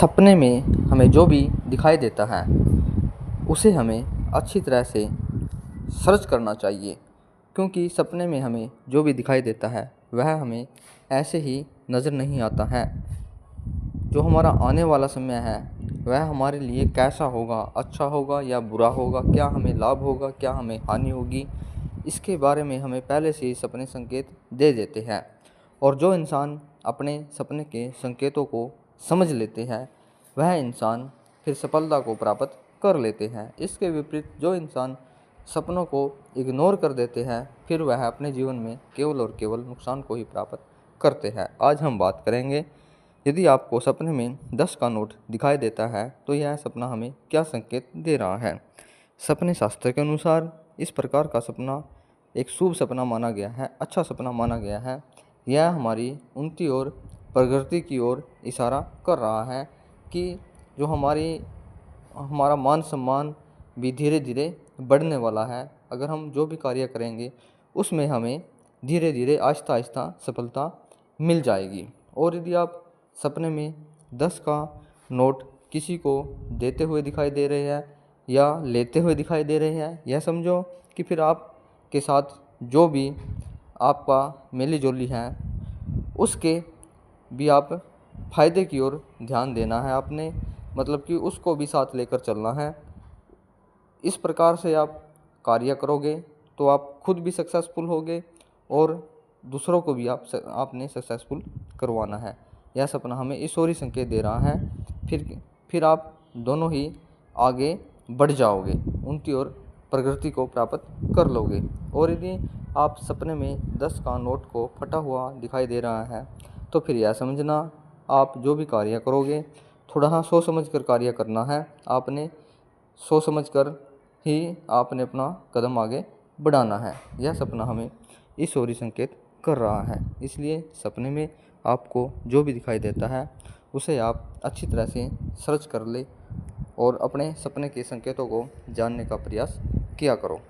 सपने में हमें जो भी दिखाई देता है उसे हमें अच्छी तरह से सर्च करना चाहिए, क्योंकि सपने में हमें जो भी दिखाई देता है वह हमें ऐसे ही नज़र नहीं आता है। जो हमारा आने वाला समय है वह हमारे लिए कैसा होगा, अच्छा होगा या बुरा होगा, क्या हमें लाभ होगा, क्या हमें हानि होगी, इसके बारे में हमें पहले से ही सपने संकेत दे देते हैं। और जो इंसान अपने सपने के संकेतों को समझ लेते हैं वह इंसान फिर सफलता को प्राप्त कर लेते हैं। इसके विपरीत जो इंसान सपनों को इग्नोर कर देते हैं फिर वह अपने जीवन में केवल और केवल नुकसान को ही प्राप्त करते हैं। आज हम बात करेंगे, यदि आपको सपने में 10 का नोट दिखाई देता है तो यह सपना हमें क्या संकेत दे रहा है। सपने शास्त्र के अनुसार इस प्रकार का सपना एक शुभ सपना माना गया है, अच्छा सपना माना गया है। यह हमारी उन्नति और प्रगति की ओर इशारा कर रहा है कि जो हमारा मान सम्मान भी धीरे धीरे बढ़ने वाला है। अगर हम जो भी कार्य करेंगे उसमें हमें धीरे धीरे आहिस्ता आहिस्ता सफलता मिल जाएगी। और यदि आप सपने में 10 का नोट किसी को देते हुए दिखाई दे रहे हैं या लेते हुए दिखाई दे रहे हैं, यह समझो कि फिर आपके साथ जो भी आपका मेली जोली है उसके भी आप फायदे की ओर ध्यान देना है आपने, मतलब कि उसको भी साथ लेकर चलना है। इस प्रकार से आप कार्य करोगे तो आप खुद भी सक्सेसफुल होगे और दूसरों को भी आपने सक्सेसफुल करवाना है। यह सपना हमें इस ओर ही संकेत दे रहा है। फिर आप दोनों ही आगे बढ़ जाओगे, उनकी ओर प्रगति को प्राप्त कर लोगे। और यदि आप सपने में 10 का नोट को फटा हुआ दिखाई दे रहा है तो फिर यह समझना आप जो भी कार्य करोगे थोड़ा सोच समझ कर कार्य करना है। आपने सोच समझ कर ही आपने अपना कदम आगे बढ़ाना है। यह सपना हमें इस ओर ही संकेत कर रहा है। इसलिए सपने में आपको जो भी दिखाई देता है उसे आप अच्छी तरह से सर्च कर ले और अपने सपने के संकेतों को जानने का प्रयास किया करो।